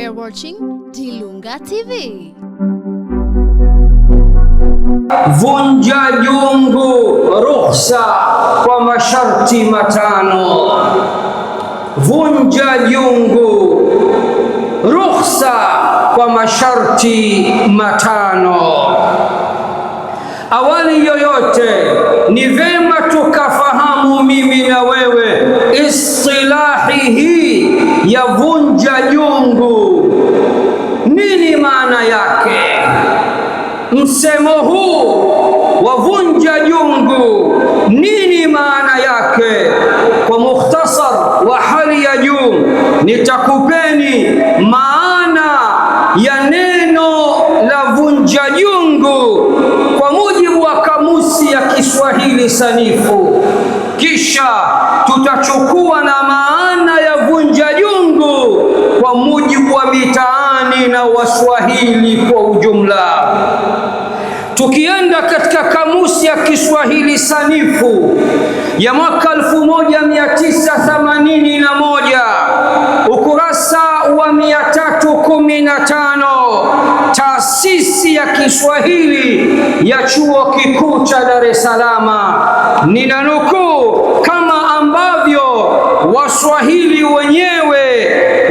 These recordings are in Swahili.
We're watching Dilunga TV. Vunja jungu ruhusa kwa masharti matano. Vunja jungu ruhusa kwa masharti matano. Awali yoyote ni vema tukafahamu mimi na wewe istilahi hii ya vunja jungu nini maana yake. Msemo huu wa vunja jungu nini maana yake? Kwa mukhtasar wa hali ya juu nitakupeni maana ya neno la vunja jungu kwa mujibu wa kamusi ya Kiswahili sanifu, kisha tutachukua na maana ya vunja jungu kwa mujibu wa mitaani na Waswahili kwa ujumla. Tukienda katika kamusi ya Kiswahili sanifu ya mwaka 1981 ukurasa wa 315, taasisi ya Kiswahili ya Chuo Kikuu cha Dar es Salaam, ninanukuu kama ambavyo Waswahili wenyewe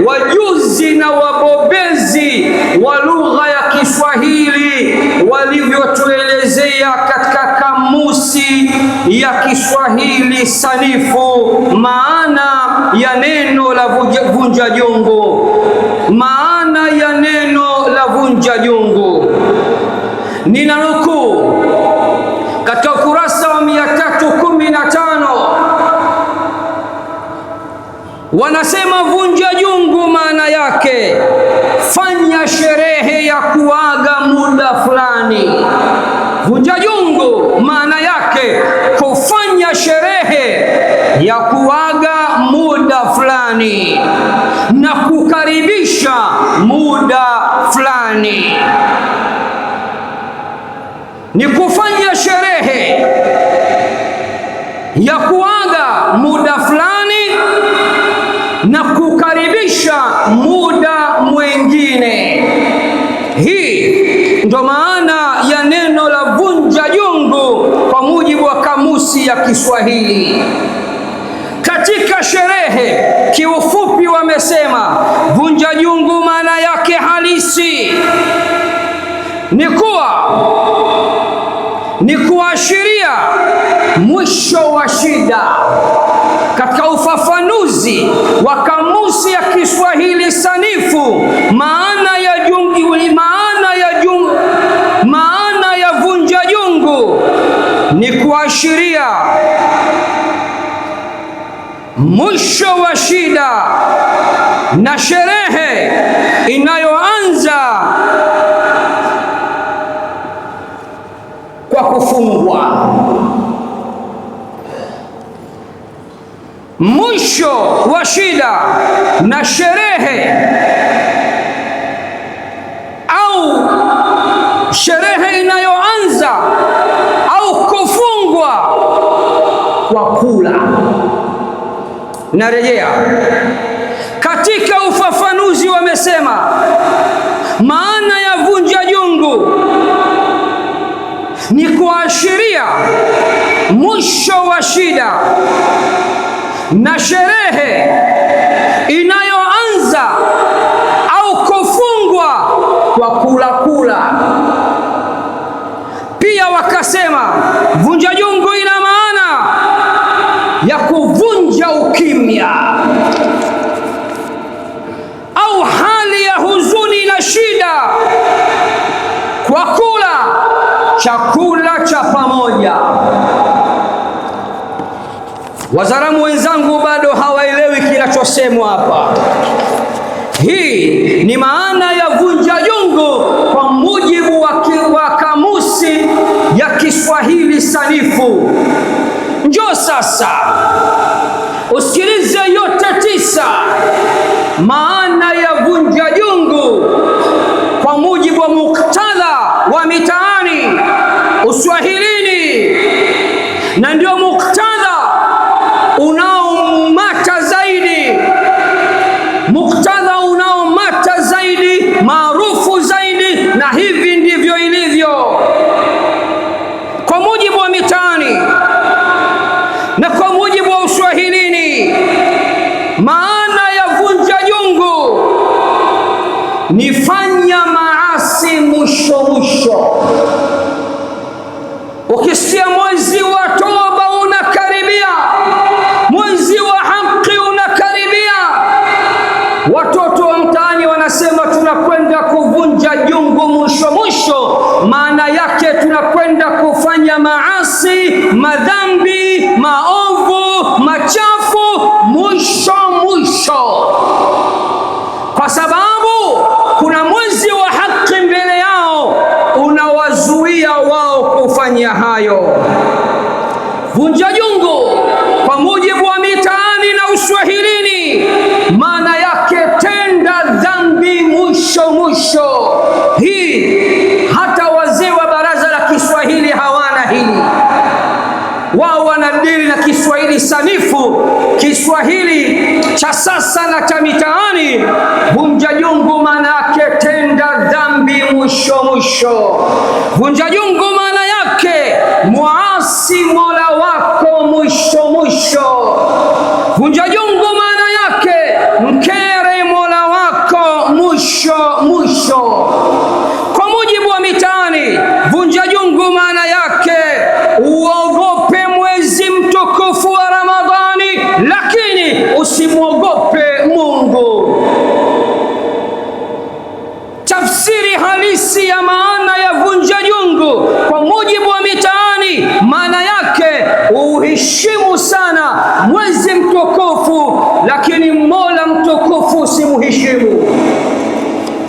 wajuzi na wabobezi wa lugha ya Kiswahili walivyotuelezea katika kamusi ya Kiswahili sanifu maana ya neno la vunja jungu. Maana ya neno la vunja jungu, ninanukuu katika ukurasa wa 315, wanasema vunja jungu maana yake fanya sherehe ya kuaga muda fulani. Vunja jungu maana yake kufanya sherehe ya kuaga muda fulani na kukaribisha muda fulani. Ni kufanya sherehe ya kuaga muda fulani na kukaribisha muda mwingine. Hii ndo maana ya neno la vunja jungu kwa mujibu wa kamusi ya Kiswahili. Katika sherehe, kiufupi wamesema vunja jungu maana yake halisi ni kuashiria mwisho wa shida. Katika ufafanuzi wa kamusi ya Kiswahili sanifu, maana ya vunja jungu ni kuashiria mwisho wa shida na sherehe inayoanza kwa kufungwa. Mwisho wa shida na sherehe au sherehe inayoanza au kufungwa kwa kula. Narejea, katika ufafanuzi wamesema maana ya vunja jungu ni kuashiria mwisho wa shida na sherehe inayoanza au kufungwa kwa kula. Pia wakasema vunja jungu ina maana ya kuvunja ukimya au hali ya huzuni na shida kwa kula chakula cha pamoja. Wazaramu wenzangu bado hawaelewi kinachosemwa hapa. Hii ni maana ya vunja jungu kwa mujibu wa kamusi ya Kiswahili sanifu. Njoo sasa usikilize yote 9 maana ya vunja jungu kwa mujibu wa muktadha wa mitaani Uswahilini, na ndio muktadha unaomata zaidi maana ya vunja jungu ni fanya maasi mwisho mwisho. Ukisikia mwezi wa toba unakaribia, mwezi wa haki unakaribia, watoto wa mtaani wanasema tunakwenda kuvunja jungu mwisho mwisho, maana yake tunakwenda kufanya maasi, madhambi, maovu, machafu mwisho mwisho, kwa sababu kuna mwezi wa haki mbele yao unawazuia wao kufanya hayo. Vunja jungu kwa mujibu wa mitaani na uswahilini, maana yake tenda dhambi mwisho mwisho. Hii hata wazee wa baraza la Kiswahili hawana hili. Wao wanadili na Kiswahili sanifu, Kiswahili cha sasa na cha mitaani. Vunja jungu maana yake tenda dhambi mwisho mwisho. Vunja jungu maana yake muasi Mola wako mwisho mwisho. Vunja jungu maana yake mkere Mola wako mwisho mwisho. Kwa mujibu wa mitaani, vunja jungu maana yake uogope mwezi mtukufu wa Ramadhani, lakini usimwogope Mungu. Tafsiri halisi ya maana ya vunja jungu kwa mujibu wa mitaani, maana yake uheshimu sana mwezi mtukufu, lakini Mola mtukufu usimheshimu.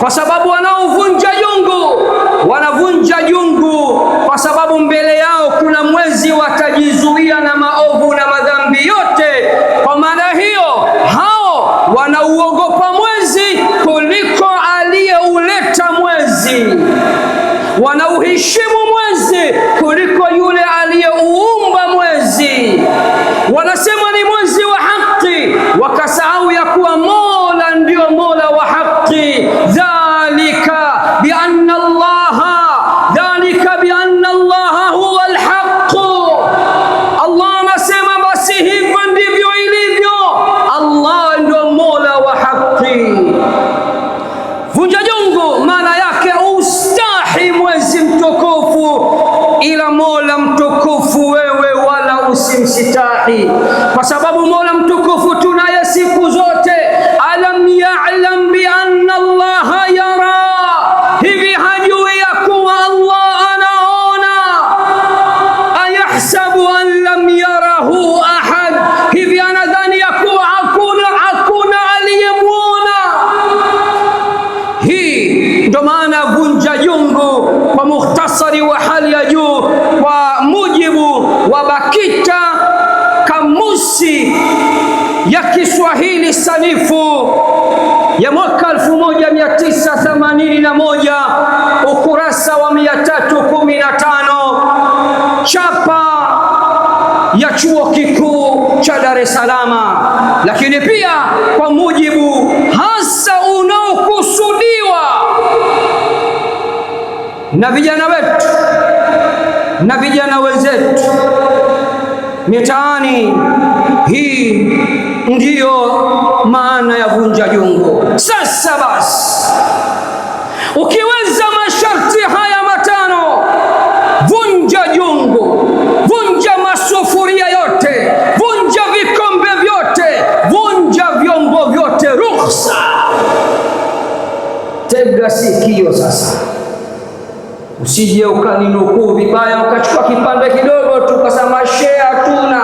Kwa sababu wanaovunja jungu wanavunja jungu kwa sababu mbele yao kuna mwezi watajizuia na maovu na madhambi yote. Kwa maana hiyo hao wanauogopa mwezi kuliko aliyeuleta mwezi, wanauheshimu mwezi kuliko yule aliyeuumba mwezi. Wanasema ni mwezi wa haki, wakasahau ya kuwa Mola ndio Mola wa haki. Dhalika bianna Allaha huwa alhaq. Allah anasema basi hivyo ndivyo ilivyo, Allah ndio Mola wa haki. Vunja jungu maana yake ustahi mwezi mtukufu, ila Mola mtukufu wewe wala usimsitahi, kwa sababu Mola mtukufu tunaye siku zote. Alam ya'lam bi anna Allaha yara, hivi hajui ya kuwa Allah anaona? Ayahsabu an lam yarahu ahad, hivi anadhani ya kuwa hakuna aliyemwona? Hii ndo maana vunja jungu kwa mukhtasari wa hali ya juu, kwa mujibu wa BAKITA kamusi ya Kiswahili sanifu ya mwaka 1981 ukurasa wa 315, chapa ya Chuo Kikuu cha Dar es Salaam. Lakini pia kwa mujibu hasa unaokusudiwa na vijana wetu na vijana wenzetu mitaani, hii ndiyo maana ya vunja jungu. Sasa basi, ukiweza masharti haya matano, vunja jungu, vunja masufuria yote, vunja vikombe vyote, vunja vyombo vyote, ruhusa. Tega sikio sasa, usije ukaninukuu vibaya ukachukua kipande kidogo tu ukasema mashehe hatuna.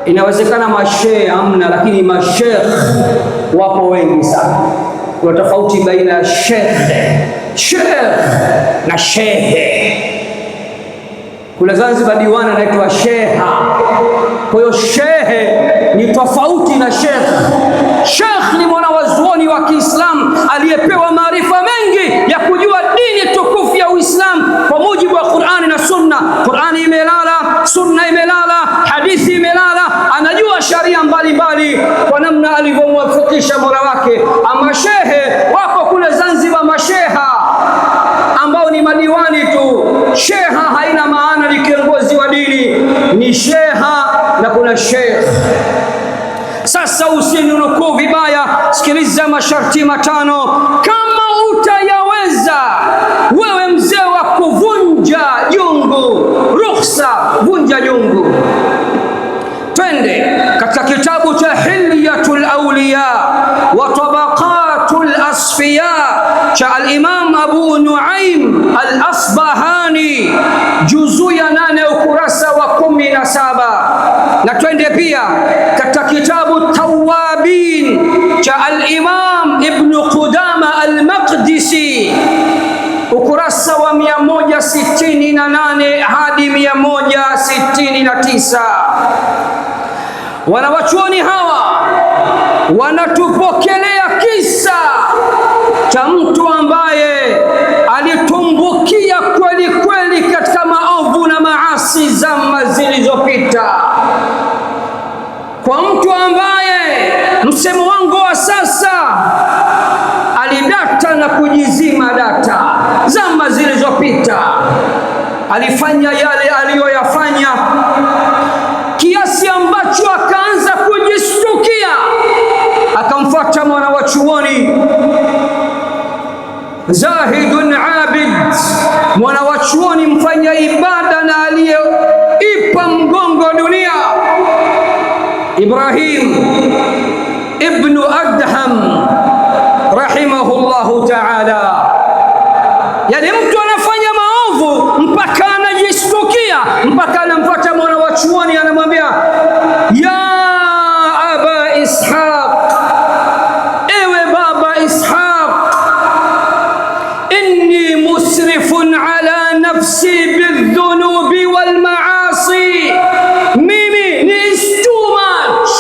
Inawezekana mashehe hamna, lakini mashekh wapo wengi sana. Kuna tofauti baina ya shekh na shehe. Kule Zanzibar diwani anaitwa sheha, kwa hiyo shehe ni tofauti na shekh. Shekh ni mwanawazuoni wa Kiislamu aliyepewa maarifa mengi ya kujua dini tukufu ya Uislamu kwa mujibu wa Qur'ani na Sunna. Qur'ani imelala, Sunna imelala, hadithi imelala, anajua sharia mbalimbali kwa namna alivyomwafikisha Mola wake. Ama shehe wako kule Zanzibar, masheha ambao ni madiwani tu. Sheha haina maana ni kiongozi wa dini, ni sheha na kuna sheikh. Sasa usinunukuu vibaya, sikiliza masharti matano. Kama utayaweza wewe mzee wa kuvunja jungu, rukhsa, vunja jungu. Twende katika kitabu cha Hilyatul Awliya wa Tabaqatul Asfiya cha al-Imam Abu Nuaim al-Asbahani, juzu ya 8 ukurasa wa 17. Na twende pia katika kitabu Tawabin cha al-Imam Ibn Qudama al-Maqdisi, ukurasa wa 168 hadi 169. Wanawachuoni hawa wanatupokelea kisa cha mtu ambaye alitumbukia kweli kweli katika maovu na maasi zama zilizopita, kwa mtu ambaye msemo wangu wa sasa alidata na kujizima data zama zilizopita. Alifanya yale aliyoyafanya kiasi ambacho akaanza kujistukia, akamfuata mwana wa chuoni zahidun abid, mwana wa chuoni mfanya ibada na aliyeipa mgongo dunia, Ibrahim ibn Adham rahimahullahu ta'ala. Yani mtu anafanya maovu mpaka anajistukia, mpaka anamfuata mwana wa chuoni, anamwambia ya aba Ishaq, ewe baba Ishaq, inni musrifun ala nafsi bildhunubi wal maasi, mimi ni too much,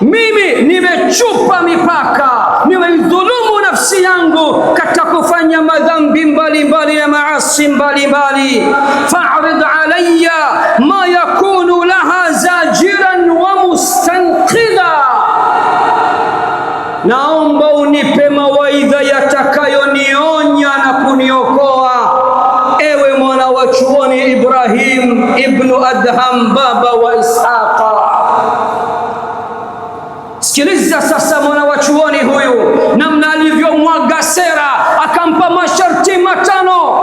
mimi nimechupa mipaka, nimeidhulumu nafsi yangu katika kufanya madhambi mbalimbali na maasi mbalimbali. Fa'rid alayya ma yakunu laha zajiran wa mustanqidha, naomba unipe mawaidha yatakayonionya na kuniokoa, ewe mwana wa chuoni Ibrahim ibn Adham, baba wa Ishaqa. Sikiliza sasa mwana wa chuoni huyu namna alivyomwaga sera, akampa masharti matano,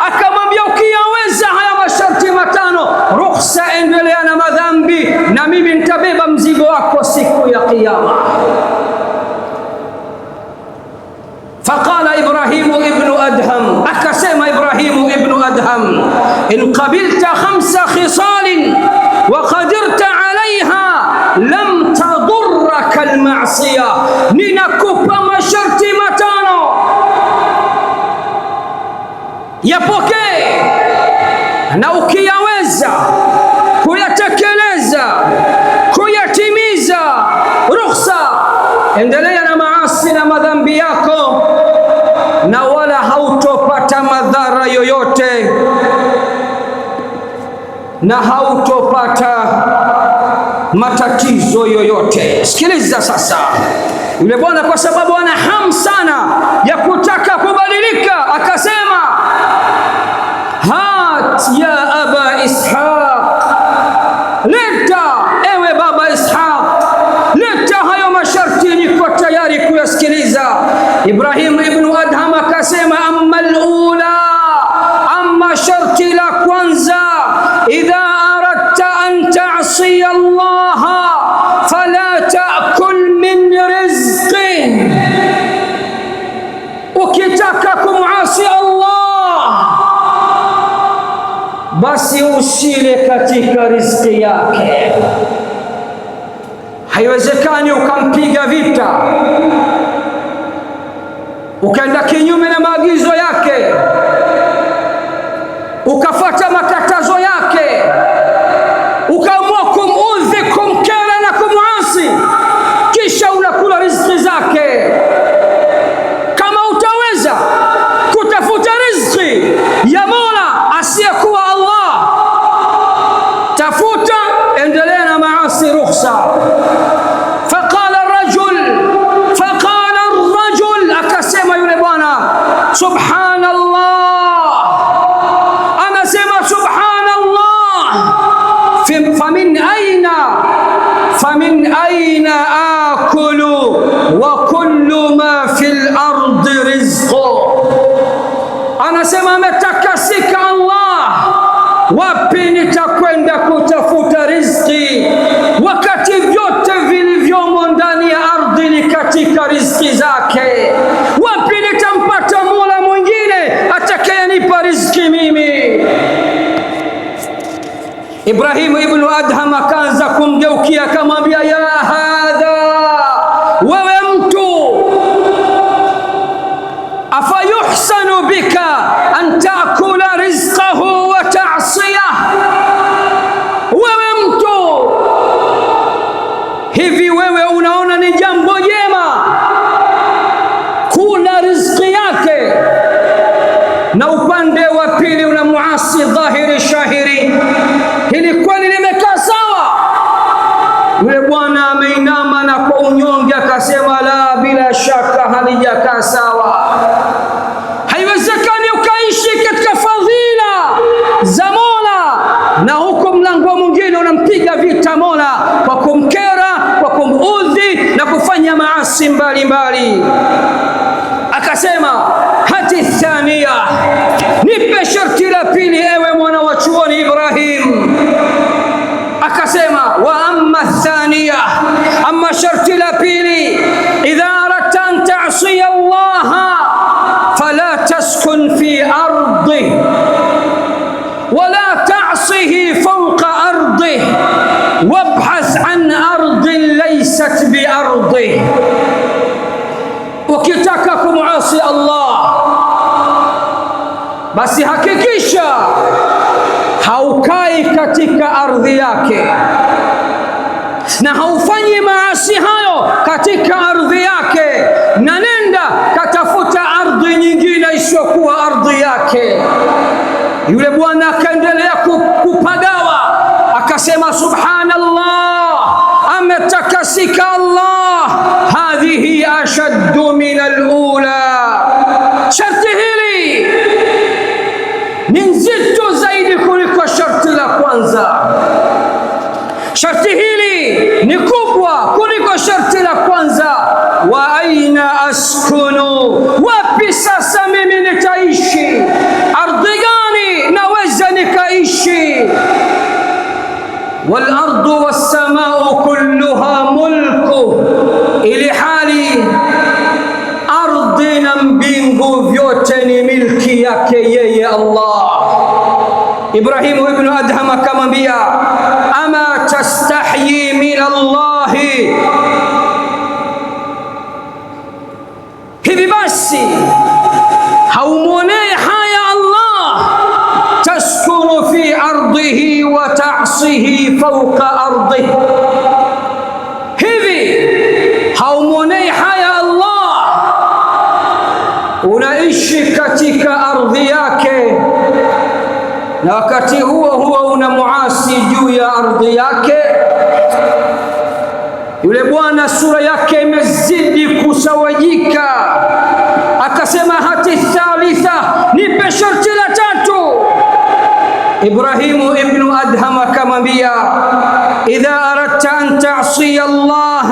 akamwambia ukiyaweza haya masharti matano, ruhusa, endelea na madhambi na mimi nitabeba mzigo wako siku ya Kiyama. Faqala Ibrahimu ibn Adham, akasema Ibrahimu ibn Adham, in qabilta 5 khisalin wa qadirta alaiha lam tadurraka almasiya, ninakupa masharti matano, yapokee, na ukiyaweza kuyatekeleza, kuyatimiza, rukhsa, endelea na maasi na madhambi yako, na wala hautopata madhara yoyote na hautopata matatizo yoyote. Sikiliza sasa, yule bwana kwa sababu ana hamu sana ya kutaka kubadilika, akasema hat ya aba Ishaq, leta ewe baba Ishaq, leta hayo masharti, niko tayari kuyasikiliza. Ibrahim ibn Adham akasema amma al-ula, amma sharti la kwanza, idha aradta an ta'si Allah fala ta'kul min rizqi, ukitaka kumasi Allah basi usile katika riziki yake. Haiwezekani ukampiga vita ukaenda kinyume na maagizo yake, ukafuata makatazo yake, ukaamua kumudhi, kumkera na kumuasi, kisha unakula riziki zake. Kama utaweza kutafuta riziki ya Mola asiyekuwa Allah, tafuta, endelea na maasi, rukhsa. Faqala ar-rajul, akasema yule bwana, subhanallah, anasema subhanallah, famin wapi nitakwenda kutafuta riziki wakati vyote vilivyomo ndani ya ardhi ni katika riziki zake? Wapi nitampata Mola mwingine atakayenipa riziki mimi? Ibrahimu ibn Adham akaanza kumgeukia akamwambia, ya hadha, wewe mtu, afayuhsanu bika an taakula rizqahu wa ta'siyah, wewe mtu, hivi wewe unaona ni jambo jema kula riziki yake na upande wa pili unamuasi dhahiri shahiri? Hili kweli limekaa sawa? Yule bwana ameinama na kwa unyonge akasema, la, bila shaka halijakaa sawa. Haiwezekani ukaishi katika fadhila za Mola na huko mlango mwingine unampiga vita Mola kwa kumkera, kwa kumudhi na kufanya maasi mbalimbali. Akasema, hati thania, nipe sharti la pili ewe mwana wa chuoni Ibrahim. Akasema, wa amma thania, amma sharti la pili, idha aradta an ta'siya Allah fala taskun fi ardih wala ta'sihi fawqa ardih wabhath an ardin laysat bi ardih. Ukitaka kumuasi Allah, basi hakikisha haukai katika ardhi yake na haufanyi maasi hayo katika ardhi yake, na nenda katafuta ardhi nyingine isiyokuwa ardhi yake. Yule bwana akaendelea kupagawa, akasema, subhanallah, ametakasika Allah, hadhihi ashaddu min al-ula. Sharti hili ni nzito zaidi kuliko sharti la kwanza. Sharti hili ni kubwa kuliko sharti la kwanza. Wa aina askunu, wapi sasa mimi nitaishi? Ardhi gani naweza nikaishi? Wal ardu was samau kulluha mulku, ili hali ardhi na mbingu vyote ni milki yake yeye Allah. Ibrahimu ibn Adham akamwambia, ama tastahyi min Allah, hivi basi haumwonei haya Allah taskunu fi ardihi wa ta'sihi fawqa ardihi? Hivi haumwonei haya Allah unaishi katika ardhi yake na wakati huo huo unamuasi juu ya ardhi yake? Yule bwana sura yake imezidi kusawajika, akasema, hati thalitha, nipe sharti la tatu. Ibrahimu ibn Adham akamwambia, idha aradta an ta'siya Allah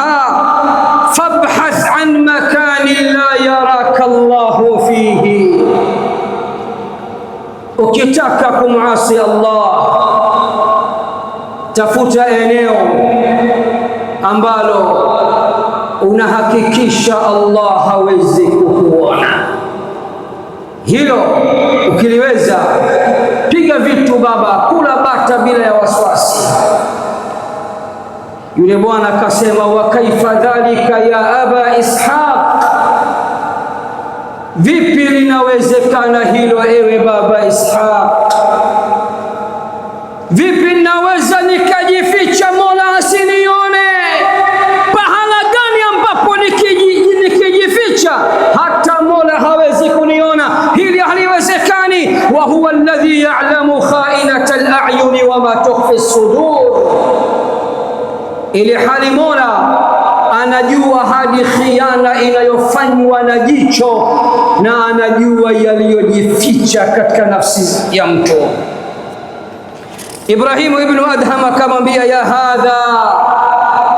fabhath an makani la yaraka Allah fihi. Ukitaka kumuasi Allah, tafuta eneo ambalo unahakikisha Allah hawezi kukuona. Hilo ukiliweza, piga vitu baba, kula bata bila ya wasiwasi. Yule bwana akasema, wa kaifa dhalika ya aba Ishaq, vipi linawezekana hilo ewe baba Ishaq? Vipi naweza nikajificha Mola asinione? Pahala gani ambapo nikijificha hata Mola hawezi kuniona? Hili haliwezekani. Wa huwa alladhi ya'lamu kha'inata al-a'yuni wa ma tukhfi as-sudur, ili hali Mola anajua hadi khiana inayofanywa na jicho na anajua yaliyojificha katika nafsi ya mtu. Ibrahimu ibn Adham akamwambia, ya hadha,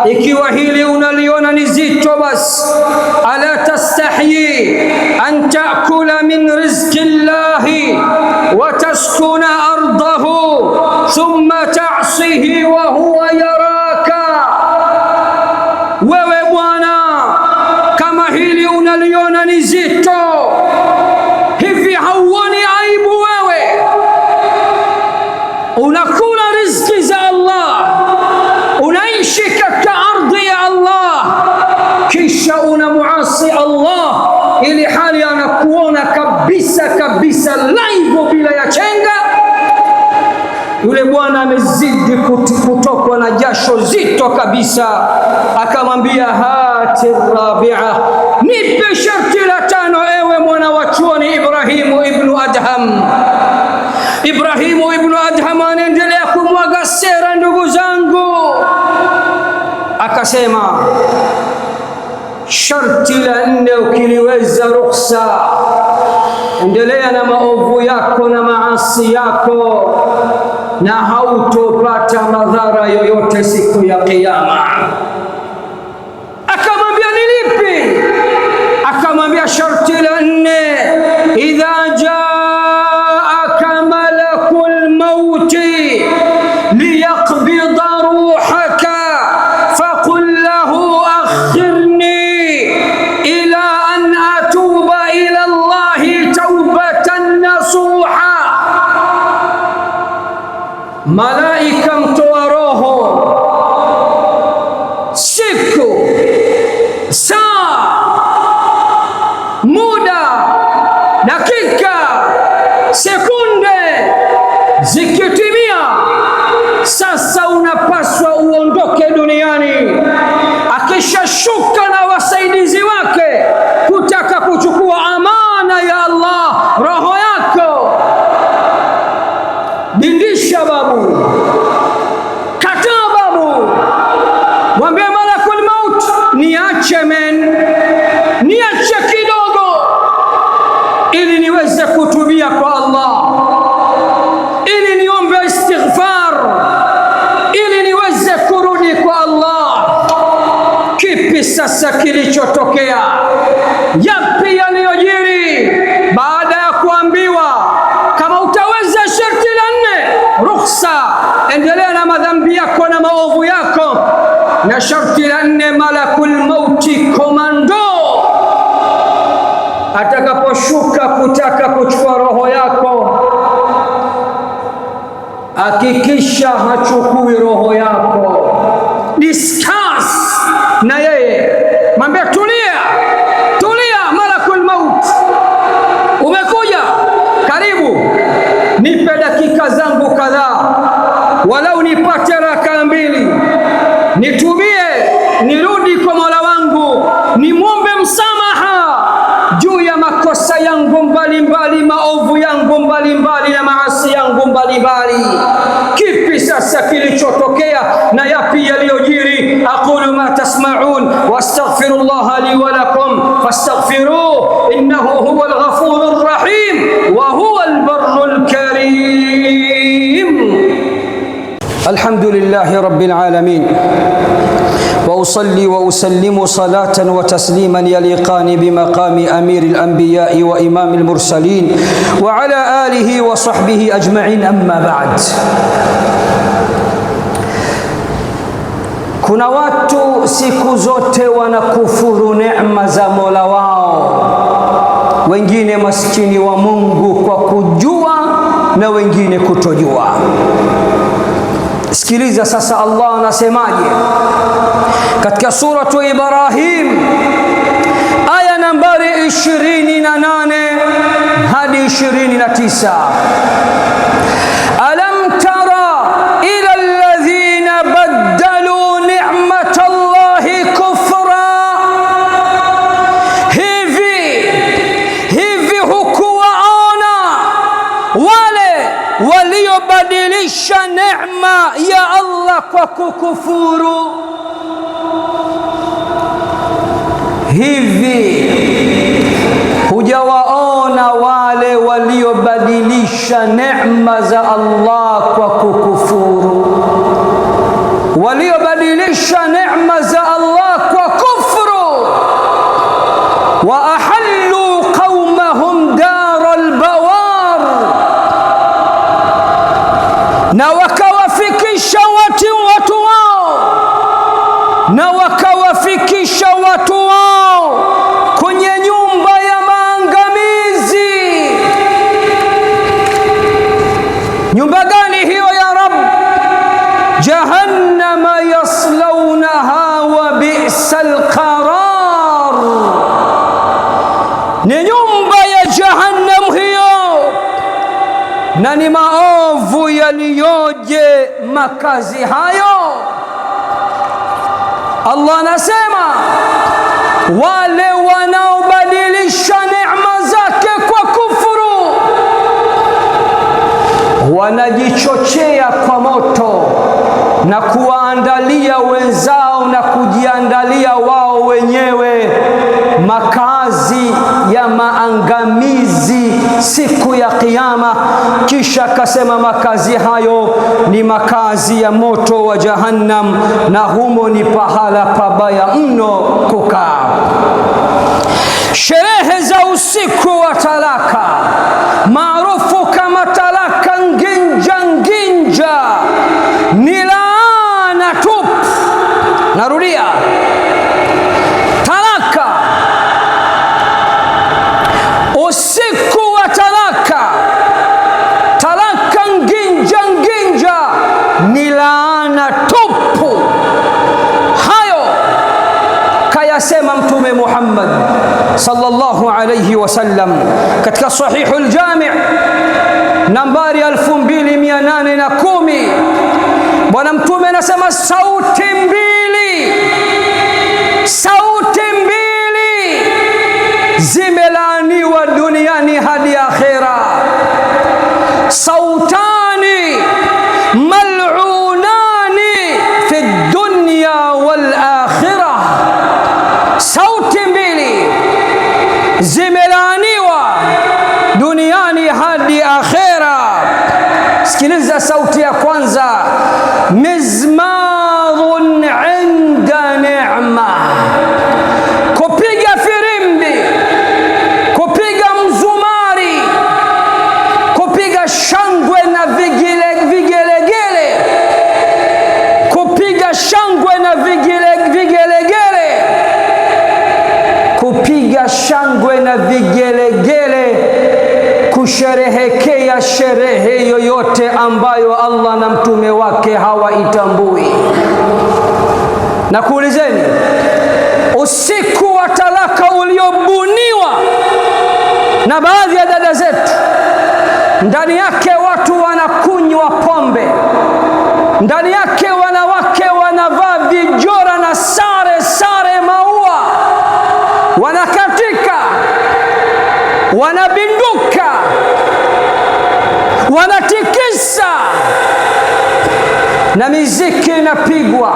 ikiwa hili unaliona ni zito, basi ala tastahyi an ta'kula min rizqi llahi wa taskuna ardahu thumma ta'sihi wa huwa yaraka. Wewe bwana, kama hili unaliona ni zito, hivi hauoni aibu wewe unakula riziki za Allah, unaishi katika ardhi ya Allah, kisha unamuasi Allah ili hali anakuona kabisa kabisa live bila ya chenga? Yule bwana amezidi kutokwa na jasho zito kabisa, akamwambia hati rabi'a, nipe sharti la tano ewe mwana wa chuoni Ibrahimu ibnu Adham. Ibrahimu ibnu Adham anaendelea kumwaga sera, ndugu zangu, akasema sharti la nne ukiliweza ruhusa, endelea na maovu yako na maasi yako na hautopata madhara yoyote siku ya Kiyama. Akamwambia ni lipi? Akamwambia sharti la nne, idha jaaka malakul mauti liyaqbida ruhaka faqul lahu akhirni ila an atuba ila Allahi taubatan nasuha. Malaika mtoa roho, siku, saa, muda, dakika, sekunde zikitimia, sasa unapaswa uondoke duniani. Akishashuka na wasaidizi wake kutaka kuchukua amana ya Allah, roho yako, dindisha babu, kataa babu, mwambie malakul maut, niache niache kidogo ili niweze kutubia kwa Allah, ili niombe istighfar, ili niweze kurudi kwa Allah. Kipi sasa kilichotokea? Yapi yaliyojiri baada ya kuambiwa kama utaweza sharti la nne, ruhusa, endelea na madhambi yako na maovu yako, na sharti la nne, malakul mauti komando atakaposhuka kutaka kuchukua roho yako, hakikisha hachukui roho yako. Discuss na yeye, mwambie tulia, malakul maut, umekuja, karibu, nipe dakika zangu kadhaa, walau nipate raka mbili, nitubie, nirudi kwa Mola wangu, nimwombe msamaha juu ya makosa yangu mbalimbali, maovu yangu mbalimbali na maasi yangu mbalimbali. Kipi sasa kilichotokea na yapi yaliyojiri? Aqulu ma tasma'un wastaghfirullaha li wa lakum fastaghfiruhu innahu huwal ghafurur rahim wa huwal barrul karim. Alhamdulillahi rabbil alamin وأصلي وأسلم صلاة وتسليما يليقان بمقام أمير الأنبياء وإمام المرسلين وعلى آله وصحبه أجمعين. أما بعد, kuna watu siku zote wanakufuru neema za Mola wao, wengine maskini wa Mungu kwa kujua na wengine kutojua. Sikiliza sasa Allah anasemaje katika suratu Ibrahim aya nambari 28 hadi 29. Alam tara ila alladhina baddalu ni'matallahi kufra, hivi hukuwaona wale waliobadilisha neema ya Allah kwa kukufuru? Hivi hujawaona wale waliobadilisha neema za Allah kwa kukufuru? Waliobadilisha neema jahannama yaslawnaha wa bi'sal qarar, ni nyumba ya jahannam hiyo, na ni maovu yaliyoje makazi hayo. Allah anasema wale wanaobadilisha neema zake kwa kufuru wanajichochea kwa moto na kuwaandalia wenzao na kujiandalia wao wenyewe makazi ya maangamizi siku ya Kiyama. Kisha akasema makazi hayo ni makazi ya moto wa Jahannam, na humo ni pahala pabaya mno kukaa. Sherehe za usiku wa talaka maarufu kama talaka nginja nginja ni laana tupu. Narudia, talaka, usiku wa talaka, talaka nginja nginja ni laana tupu. Hayo kayasema Mtume Muhammad sallallahu alayhi wasallam katika Sahihul Jami' nambari 2810. Bwana Mtume anasema sauti mbili zimelaaniwa duniani hadi akhera. Sautani mal'unani fi dunya wal akhirah, sauti mbili zimelaaniwa duniani hadi akhera. Sikiliza sauti ya kwanza, mizmarun inda ni'ma, kupiga firimbi, kupiga mzumari, kupiga shangwe na vigelegele, kupiga shangwe na vigelegele, kupiga shangwe na vigelegele, kusherehekea sherehe yoyote ambayo Allah na mtume wake hawaitambui. Na kuulizeni, usiku wa talaka uliobuniwa na baadhi ya dada zetu, ndani yake watu wanakunywa pombe, ndani yake wanawake wanavaa vijora na sare maua, wanakatika, wanabinduka, wanatikisa, na miziki inapigwa.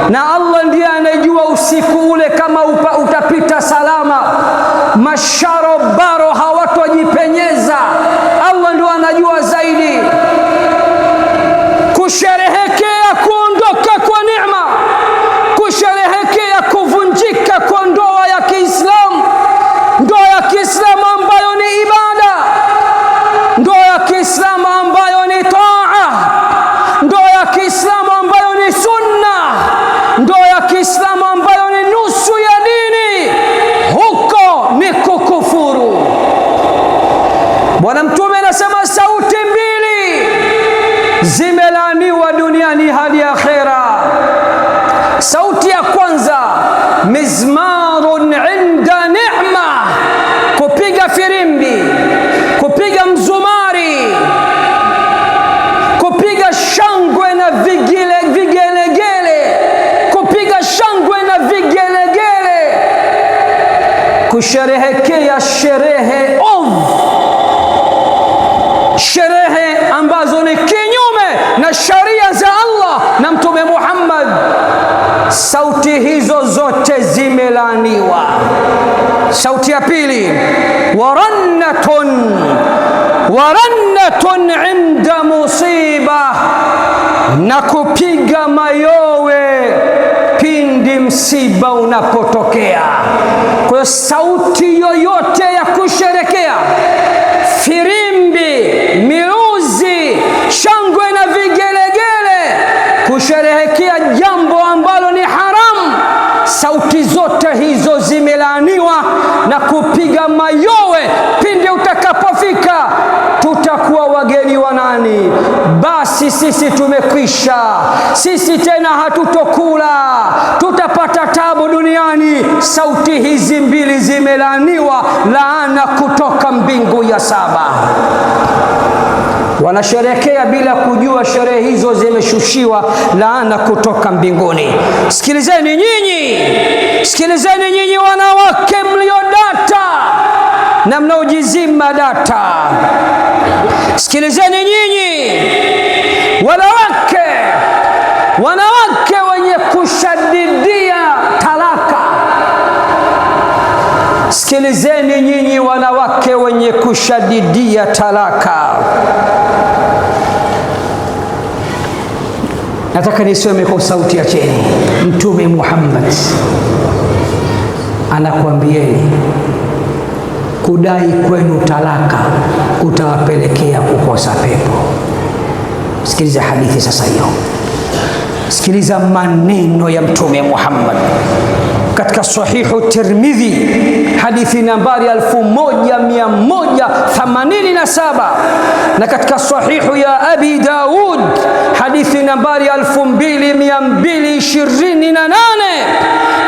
Na Allah ndiye anajua usiku ule kama utapita salama, masharobaro hawatojipenyeza. Allah ndiye anajua zaidi. Kusherehekea kuondoka kwa neema, kusherehekea kuvunjika kwa ndoa ya Kiislamu, ndoa ya Kiislamu ambayo ni ibada, ndoa ya Kiislamu ambayo ni taa, ndoa ya Kiislamu ambayo ni sunna, ndoa ya Kiislamu ambayo ni nusu ya dini, huko ni kukufuru. Bwana Mtume anasema sauti mbili zimelaaniwa duniani hadi akhera. Sauti ya kwanza, mizmarun inda ni'ma, kupiga firimbi, kupiga mzumari, kupiga shangwe na vigelegele, kupiga shangwe na vigelegele, kusherehekea sherehe ovu, sherehe ambazo ni kinyume na sharia za Allah na Mtume Muhammad. Sauti hizo zote zimelaaniwa. Sauti ya pili, warannatun inda musiba, na kupiga mayowe pindi msiba unapotokea. Kwa sauti yoyote ya kusherekea, firimbi, miruzi, shangwe na vigelegele, kusherehekea jambo ambalo ni haramu, sauti zote hizo zimelaaniwa. Na kupiga mayowe pindi utakapofika tutakuwa wageni wa nani? Basi basi sisi tumekwisha, sisi tena hatutokula, tutapata tabu duniani. Sauti hizi mbili zimelaaniwa, laana kutoka mbingu ya saba. Wanasherehekea bila kujua sherehe hizo zimeshushiwa laana kutoka mbinguni. Sikilizeni nyinyi wanawake mliodata na mnaojizima data. Sikilizeni nyinyi wanawake wenye kushadidia talaka. Sikilizeni nyinyi wanawake wenye kushadidia talaka. Nataka nisome kwa sauti ya chini. Mtume Muhammad anakuambieni kudai kwenu talaka kutawapelekea kukosa pepo. Sikiliza hadithi sasa hiyo. Sikiliza maneno ya Mtume Muhammad katika Sahihu Tirmidhi, hadithi nambari 1187, na katika Sahihu ya Abi Daud, hadithi nambari 2228.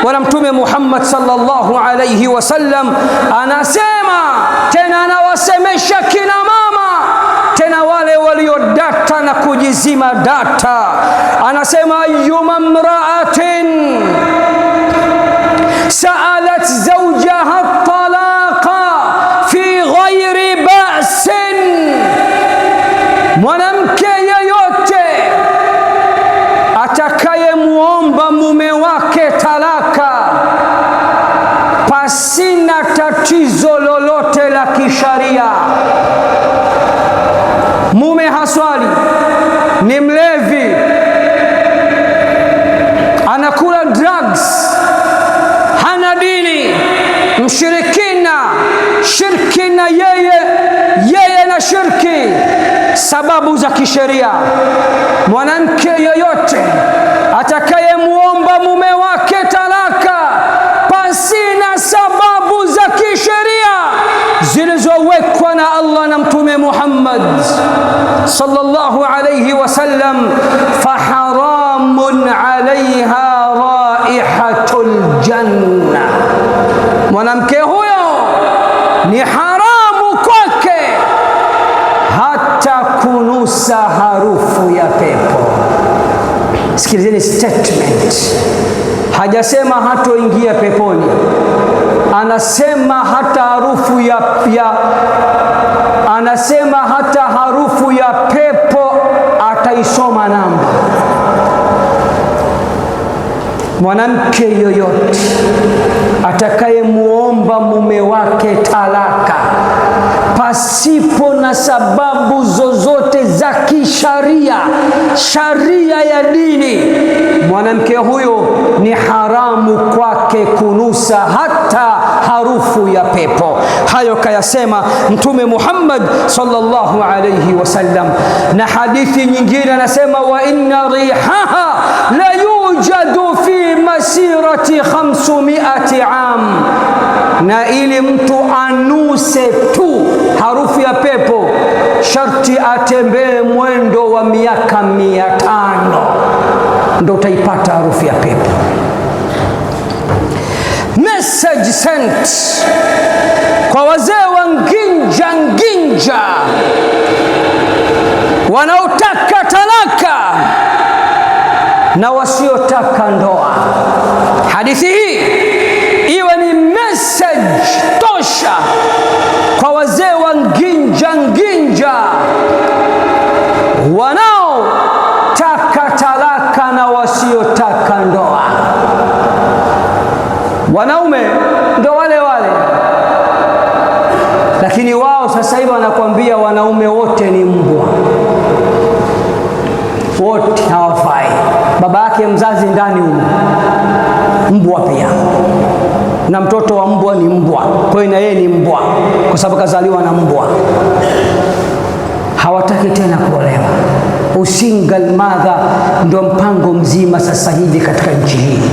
Bwana Mtume Muhammad sallallahu alayhi wasallam anasema, tena anawasemesha kina mama, tena wale waliodata na kujizima data. Anasema, ayyuma mra'atin sa'alat zawjaha talaqa fi ghairi ba'sin, mwanamke yeyote atakayemuomba mume wake talaka pasina tatizo lolote la kisharia. Mume haswali, ni mlevi, anakula drugs, hana dini, mshirikina, shirki na yeye na shirki, sababu za kisheria. Mwanamke yoyote atakayemuomba mume wake talaka pasina sababu za kisheria zilizowekwa na Allah na Mtume Muhammad sallallahu alayhi wasallam, faharamun alaiha raihatul janna, mwanamke huyo ni haramu kwake hata kunusa harufu ya pepo. Sikilizeni statement. Hajasema hatoingia peponi, anasema hata harufu anasema hata harufu ya pepo ataisoma namba. Mwanamke yoyote atakayemuomba mume wake talaka pasipo na sababu zozote za kisharia, sharia ya dini, mwanamke huyo ni haramu kwake kunusa hata harufu ya pepo. Hayo kayasema Mtume Muhammad sallallahu alayhi wasallam. Na hadithi nyingine anasema, wa inna rihaha la yujadu fi masirati 500 am, na ili mtu anuse tu harufu ya pepo sharti atembee mwendo wa miaka 500 ndo utaipata harufu ya pepo. Message sent kwa wazee wa nginja wanaotaka talaka na wasiotaka ndoa. Hadithi hii iwe ni message tosha kwa wazee wa nginja wanaotaka talaka na wasiotaka ndoa. Wanaume ndo wale, lakini wao sasa hivi wanakuambia wanaume wote ni mbwa, wote hawafai. Baba yake mzazi ndani huko mbwa pia, na mtoto wa mbwa ni mbwa, kwa hiyo na yeye ni mbwa kwa sababu kazaliwa na mbwa. Hawataki tena kuolewa. Usingle mother ndo mpango mzima sasa hivi katika nchi hii.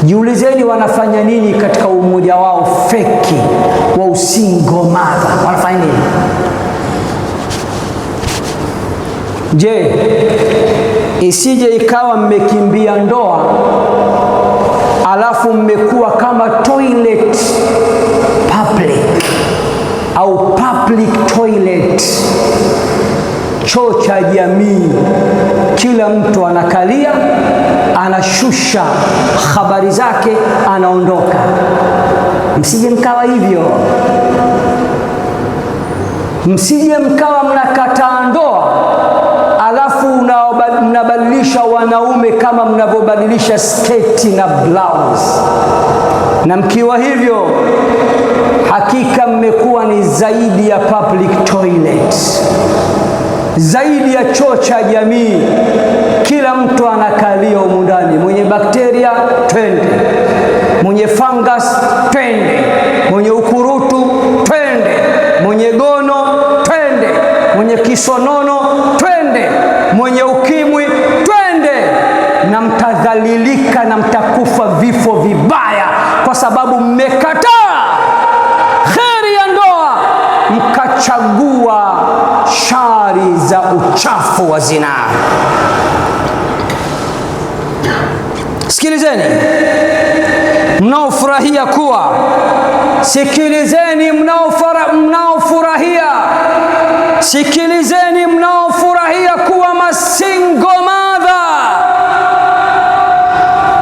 Jiulizeni wanafanya nini katika umoja wao feki wa usingle mother, wanafanya nini? Je, isije ikawa mmekimbia ndoa alafu mmekuwa kama toilet public au public toilet, choo cha jamii, kila mtu anakalia, anashusha habari zake, anaondoka. Msije mkawa hivyo. Msije mkawa mnakataa ndoa alafu mnabadilisha wanaume kama mnavyobadilisha sketi na blouse. Na mkiwa hivyo, hakika mmekuwa ni zaidi ya public toilet, zaidi ya choo cha jamii. Kila mtu anakalia humu ndani, mwenye bakteria twende, mwenye fungus twende, mwenye ukurutu twende, mwenye gono twende, mwenye kisonono twende, mwenye ukimwi twende, na mtadhalilika na mtakufa vifo vibaya kwa sababu mmekataa kheri ya ndoa, mkachagua shari za uchafu wa zinaa. Sikilizeni mnaofurahia kuwa, sikilizeni mnaofurahia, sikilizeni mnaofurahia kuwa masingle mother,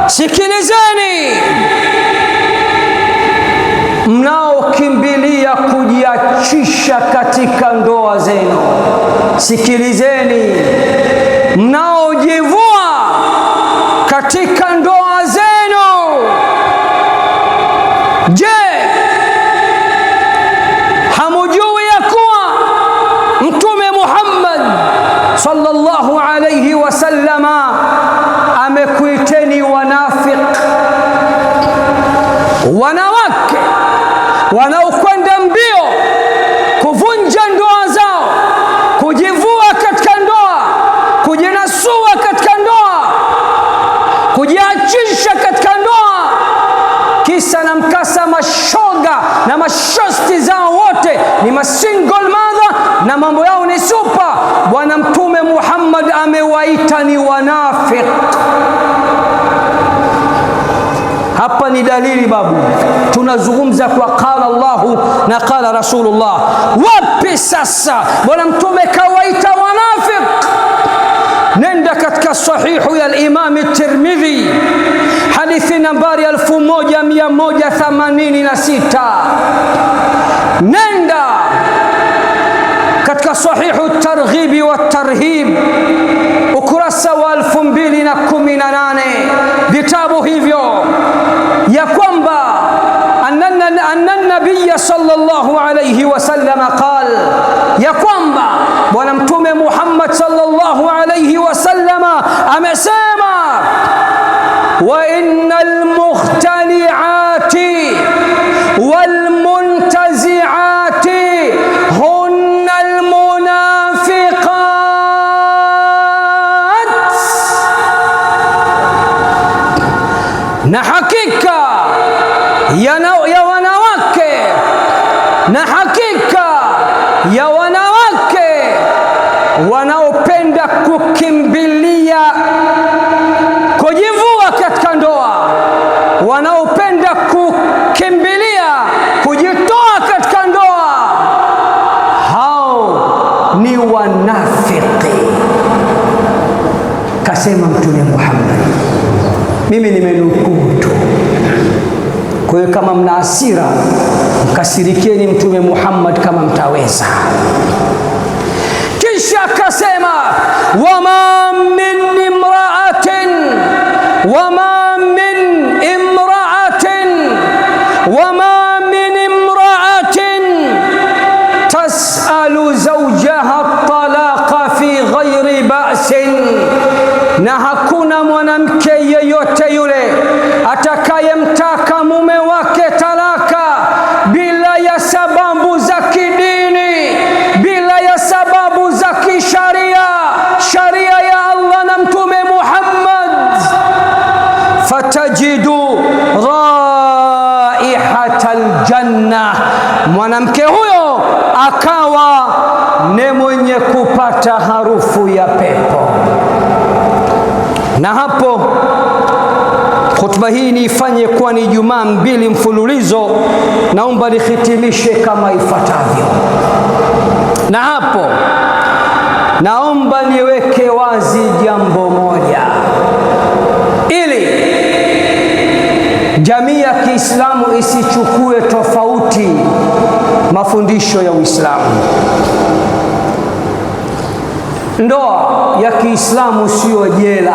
sikilizeni mnaokimbilia kujiachisha katika ndoa zenu, sikilizeni mnaojivua katika ndoa zenu. Je, hamujui ya kuwa Mtume Muhammad sallallahu alayhi wasallama amekuiteni wanafiki, wanawake wanaokwenda mbio kuvunja ndoa zao, kujivua katika ndoa, kujinasua katika ndoa, kujiachisha katika ndoa, kisa na mkasa mashoga na mashosti zao wote ni masingle mother na mambo yao ni super. Bwana Mtume Muhammad amewaita ni wanafiki. Hapa ni dalili babu, tunazungumza kwa qala Allahu na qala Rasulullah. Wapi sasa Bwana Mtume kawaita wanafiki? Nenda katika sahihu ya al-Imam at-Tirmidhi, hadithi nambari 1186. Nenda katika sahihu at-Targhib wa at-Tarhib, ukurasa wa 2018. Vitabu hivyo ya kwamba anna nabiyya sallallahu alayhi wasallam qal, ya kwamba Bwana Mtume Muhammad sallallahu alayhi wasallam amesema, wa innal mukhtali'ati wal muntazi'ati hunna al munafiqat. Na hakika ya wanawake, na hakika ya wanawake wanaopenda kukimbilia kujivua katika ndoa, wanaopenda kukimbilia kujitoa katika ndoa, hao ni wanafiki, kasema Mtume Muhammad. Mimi nimenukuu tu. Kwa hiyo kama mna hasira, mkasirikieni Mtume Muhammad kama mtaweza. Kisha akasema, wama min imra'atin, wama min imra'atin, wama min imra'atin tas'alu zawjaha at-talaqa fi ghairi ba'sin, na hakuna mwanamke yeyote yule atakayemtaka mume wake talaka bila ya sababu za kidini, bila ya sababu za kisharia, sharia ya Allah na Mtume Muhammad, fatajidu raihatal janna, mwanamke huyo akawa ni mwenye kupata harufu ya pepo. Na hapo khutba hii niifanye kuwa ni Ijumaa 2 mfululizo, naomba nihitimishe kama ifuatavyo. Na hapo naomba niweke wazi jambo moja, ili jamii ya Kiislamu isichukue tofauti mafundisho ya Uislamu. Ndoa ya Kiislamu sio jela.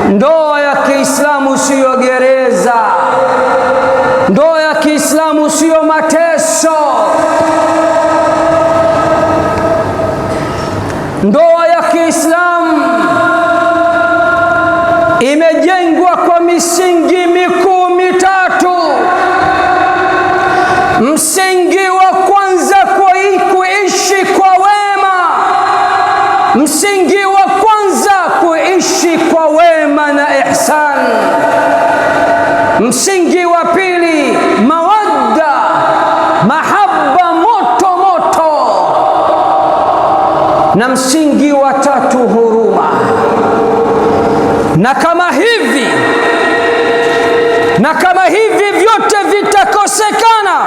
Ndoa ya Kiislamu sio gereza. Ndoa ya Kiislamu sio mateso. Ndoa ya Kiislamu imejengwa kwa misingi mikuu mitatu. Msingi wa kwanza kuishi kwa wema. Msingi wa kwanza kuishi kwa wema na ihsan. Msingi wa pili mawadda, mahabba moto moto. Na msingi wa tatu huruma. Na kama hivi vyote vitakosekana,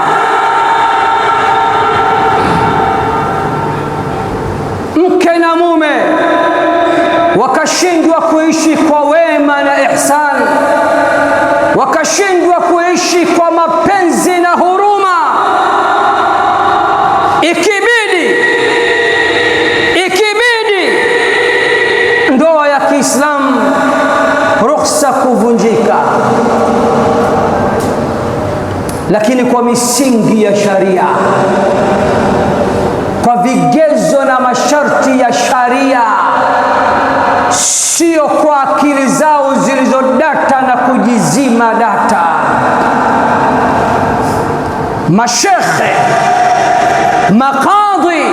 mke na mume wakashindwa kuishi kwa wema na ihsan, wakashindwa kuishi kwa mapenzi na huruma, ikibidi ndoa ya Kiislamu ruhusa kuvunjika, lakini kwa misingi ya sharia, kwa vigezo na masharti ya sharia, sio kwa akili zao zilizodata na kujizima data. Mashekhe, makadhi,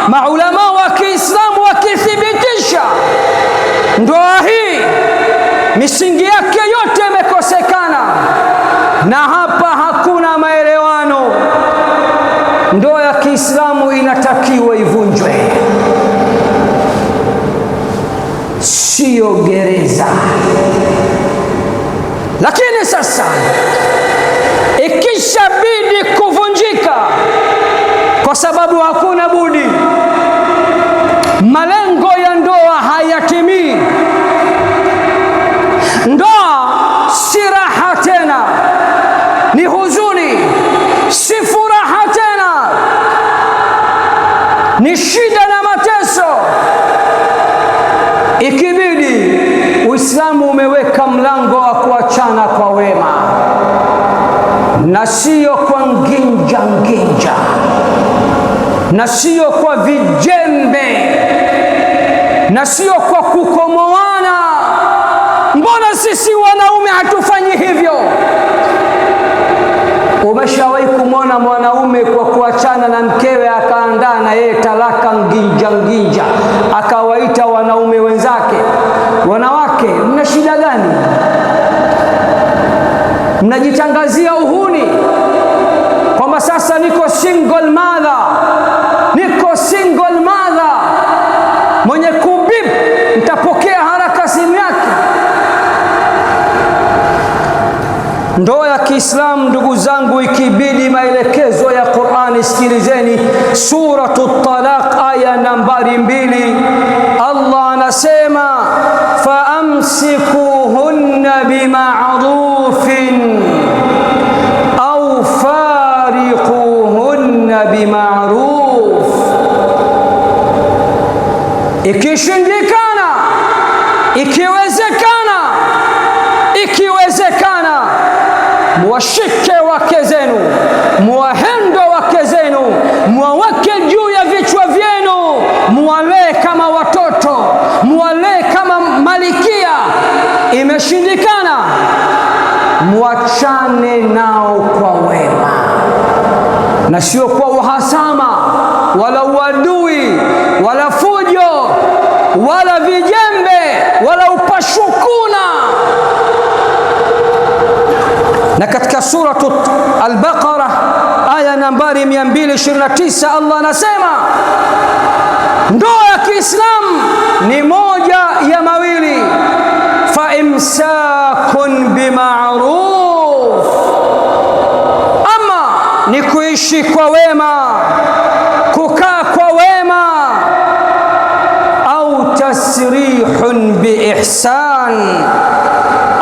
maulama wa Kiislamu wakithibitisha ndoa hii misingi yake yote imekosekana, na hapa hakuna maelewano, ndoa ya Kiislamu inatakiwa ivunjwe, sio gereza. Lakini sasa ikishabidi kuvunjika, kwa sababu hakuna budi, malengo ya ndoa hayatimii, ndoa si raha tena, ni huzuni, si furaha tena, ni shida na mateso. Ikibidi, Uislamu umeweka mlango wa kuachana kwa wema, na sio kwa nginja, na sio kwa vijembe, na sio kwa kukomoana. Mbona sisi wanaume hatufanyi hivyo? Umeshawahi kumwona mwanaume kwa kuachana na mkewe akaandaa na yeye talaka nginja, akawaita wanaume wenzake, wanawake, mna shida gani? Mnajitangazia uhuni kwamba sasa niko single mother, mwenye kubib mtapokea haraka simu yake. Ndoa ya Kiislamu, ndugu zangu, ikibidi maelekezo ya Qur'ani, sikilizeni Suratul Talaq aya nambari 2. Allah anasema faamsikuhunna bima'rufin au fariquhunna bima'ruf. Ikishindikana, ikiwezekana, muwashike wake zenu, muwahendo wake zenu, muwaweke juu ya vichwa vyenu, muwalee kama watoto, muwalee kama malikia. Imeshindikana, muachane nao kwa wema, na sio kwa uhasama wala uadui wala fujo wala vijembe wala upashukuna. Na katika suratu Al-Baqara aya nambari 229 Allah anasema Ndoa ya Kiislamu ni moja ya mawili, fa imsakun bima'ruf, ama ni kuishi kwa wema, kukaa kwa wema, au tasrihun biihsan,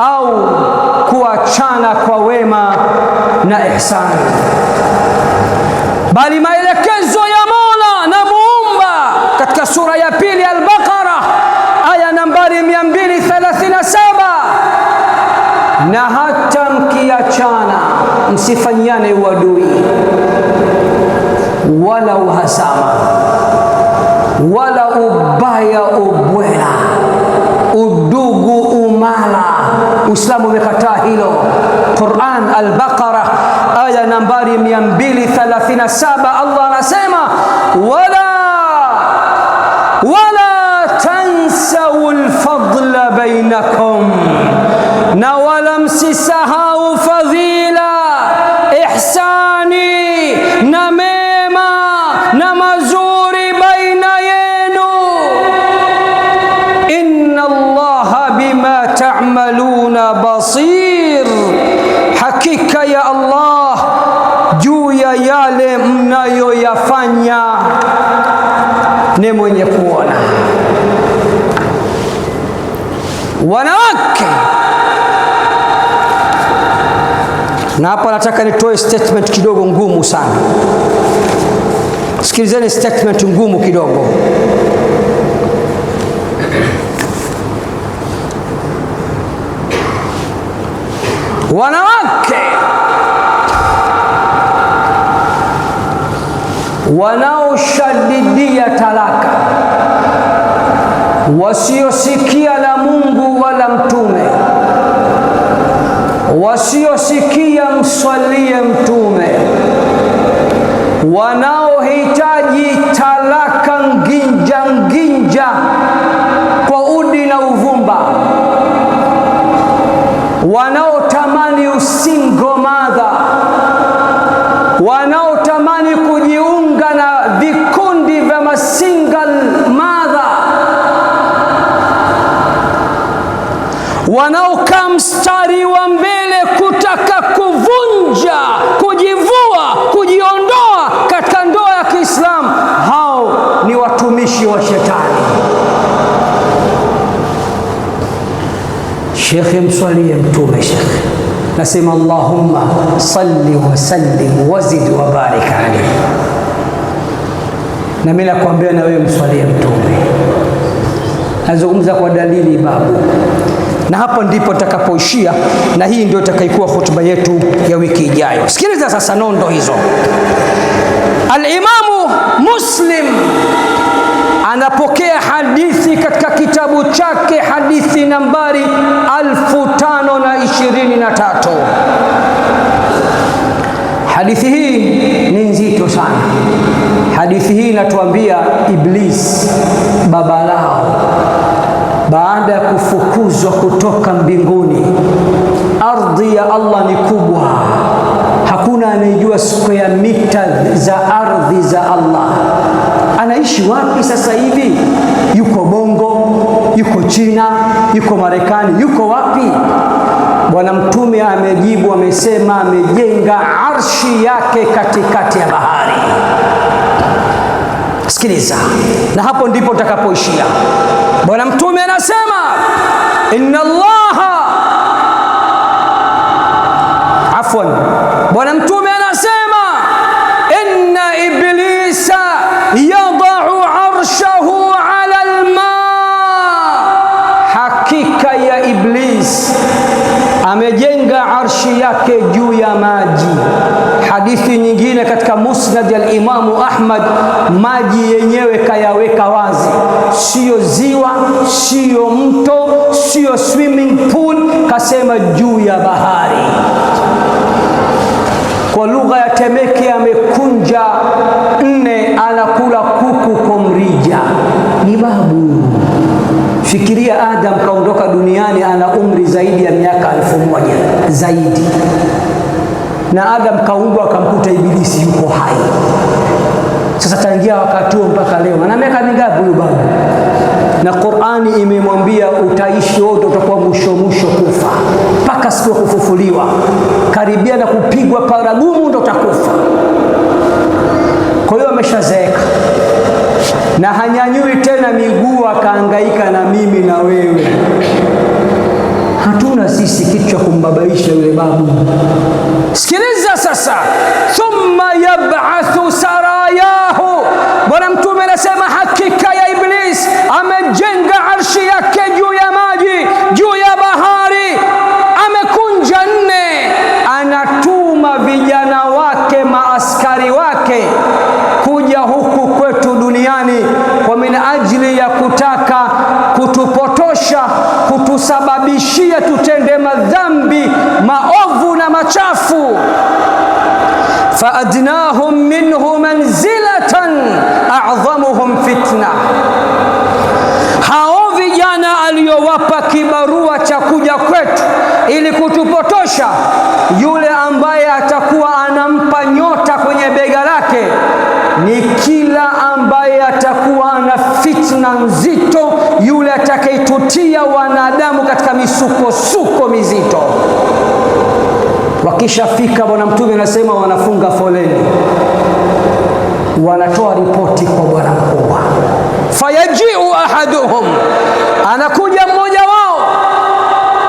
au kuachana kwa wema na ihsan. Bali maelekezo ya Mola na Muumba katika sura ya pili Al-Baqara aya nambari 237, na hata mkiachana msifanyane uadui wala uhasama wala ubaya ubwela, udugu umala. Uislamu umekataa hilo. Quran Al-Baqara aya nambari 237, Allah anasema wala tansawul fadla bainakum, na wala msisahau fadhila, ihsani na mema na mazuri baina yenu. Inna Allaha bima ta'maluna basir, hakika ya Allah juu ya yale mnayoyafanya ni mwenye kuona. Wanawake, na hapa nataka nitoe statement kidogo ngumu sana. Sikilizeni statement ngumu kidogo. Wanawake wanaoshadidia talaka, wasiosikia la Mungu wala mtume, wasiosikia mswalie mtume, wanaohitaji talaka nginja nginja kwa udi na uvumba, wanaotamani usingo madha, wanaotamani kujiunga na vikundi vya masingle madha, wanaokaa mstari wa mbele kutaka kuvunja, kujivua, kujiondoa katika ndoa ya Kiislamu, hao ni watumishi wa shetani. Shekhe, mswalie mtume. Shekhe, nasema Allahumma salli wa sallim wazid wa barik alayhi. Na mimi nakwambia na wewe mswalie mtume. Nazungumza kwa dalili babu, na hapo ndipo tutakapoishia, na hii ndio itakayokuwa hotuba yetu ya wiki ijayo. Sikiliza sasa nondo hizo. Al-Imamu Muslim anapokea hadithi katika kitabu chake, hadithi nambari 1523. Hadithi hii ni nzito sana. Hadithi hii inatuambia Iblis baba lao, baada ya kufukuzwa kutoka mbinguni, ardhi ya Allah ni kubwa, hakuna anayejua square mita za ardhi za Allah. Anaishi wapi sasa hivi? Yuko Bongo, yuko China, yuko Marekani, yuko wapi? Bwana Mtume amejibu, amesema amejenga arshi yake katikati ya bahari. Sikiliza, na hapo ndipo tutakapoishia. Bwana Mtume anasema inna Allaha, afwan, Bwana Mtume anasema inna iblisa yadau arshahu ala alma, hakika ya Iblis amejenga arshi yake juu ya maji. Hadithi nyingine katika Musnad ya Imamu Ahmad, maji yenyewe kayaweka wazi, sio ziwa, sio mto, sio swimming pool, kasema juu ya bahari. Kwa lugha ya Temeke amekunja nne, anakula kuku kwa mrija. Ni babu. Fikiria, Adam kaondoka duniani ana umri zaidi ya miaka 1000 zaidi, na Adam kaumbwa akamkuta Ibilisi yuko hai. Sasa tangia wakati huo mpaka leo ana miaka mingapi huyu baba? Na Qur'ani imemwambia utaishi wote, utakuwa mwisho kufa mpaka siku ya kufufuliwa. Karibia na kupigwa paragumu ndio utakufa. Kwa hiyo ameshazeeka na hanyanyui tena miguu akahangaika na mimi na wewe. Hatuna sisi kitu cha kumbabaisha yule babu. Sikiliza sasa, thumma yab'athu sarayahu. Bwana Mtume anasema hakika ya Iblis amejenga arshi yake juu ya maji, juu ya bahari, amekunja nne, anatuma vijana wake, maaskari wake kuja huku kwetu duniani kwa minajili ya kutaka kutupotosha, kutusababishia tutende madhambi maovu na machafu. faadnahum minhu manzilatan a'dhamuhum fitna. Hao vijana aliyowapa kibarua cha kuja kwetu ili kutupotosha, yule ambaye atakuwa anampa nyota kwenye bega lake ni kila ambaye atakuwa ana fitna nzito, yule atakayetutia wanadamu katika misukosuko mizito. Wakishafika, Bwana Mtume anasema wanafunga foleni, wanatoa ripoti kwa bwana mkubwa. Fayajiu ahaduhum, anakuja mmoja wao,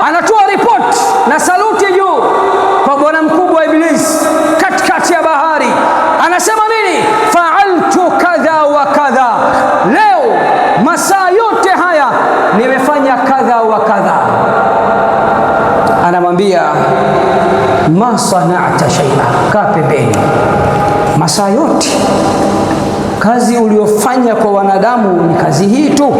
anatoa ripoti na saluti juu kwa bwana mkubwa Iblis katikati ya bahari. Anasema nini? Fa'altu kadha wa kadha, leo masaa yote haya nimefanya kadha wa kadha. Anamwambia ma sana'ta shay'a, kaa pembeni. Masaa yote kazi uliofanya kwa wanadamu ni kazi hii tu.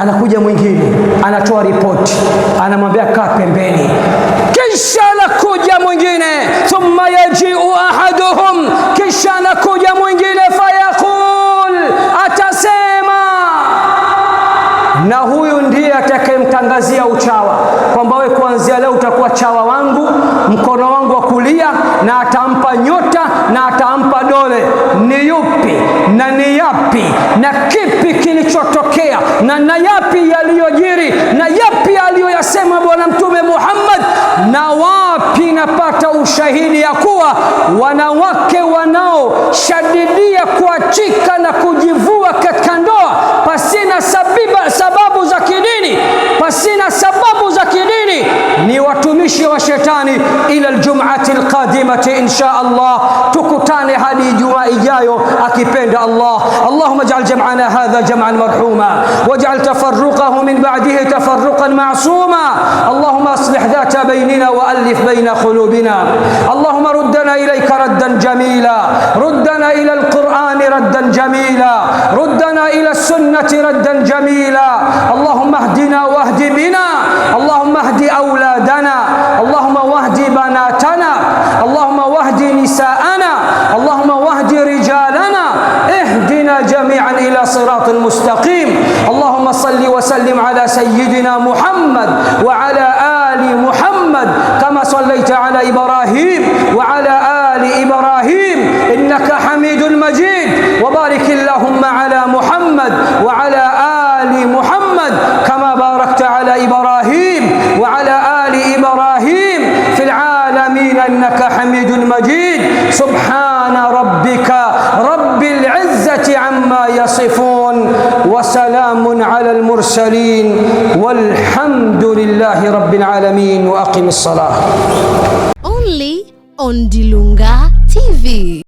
Anakuja mwingine anatoa ripoti, anamwambia kaa pembeni. Kisha anakuja mwingine, thumma yaji'u ahaduhum, kisha anakuja mwingine, fayaqul, atasema, na huyu ndiye atakayemtangazia uchawa kwamba wewe kuanzia leo utakuwa chawa wangu, mkono wangu wa kulia, na atampa nyota na atampa dole. Ni yupi na ni yapi na kipi kilichotokea na yapi yaliyojiri na yapi aliyoyasema Bwana Mtume Muhammad, na wapi napata ushahidi ya kuwa wanawake wanaoshadidia kuachika na kujivua katika ndoa pasina sababu za kidini, pasina sababu za kidini, ni watumishi wa shetani. Ila aljum'ati alqadimati insha Allah, tukutane hadi Ijumaa ijayo akipenda Allah. Allahumma ij'al jam'ana hadha jam'an marhuma waj'al tafarruqahu min ba'dihi tafarruqan ma'suma. Allahumma aslih dhata baynina wa alif bayna qulubina. Allahumma ruddana ilayka raddan jamila, ruddana ila alqur'ani raddan jamila, ruddana ila as-sunnati raddan jamila. اللهم اهدنا واهد بنا، اللهم اهد أولادنا، اللهم واهد بناتنا، اللهم واهد نساءنا، اللهم واهد رجالنا، اهدنا جميعا إلى صراط مستقيم. اللهم صل وسلم على سيدنا محمد وعلى آل محمد كما صليت على إبراهيم وعلى آل إبراهيم إنك حميد مجيد. وبارك اللهم على محمد وعلى آل محمد كما باركت على إبراهيم وعلى آل إبراهيم في العالمين إنك حميد مجيد. سبحان ربك رب العزة عما يصفون وسلام على المرسلين والحمد لله رب العالمين. وأقم الصلاة. Only on Dilunga TV.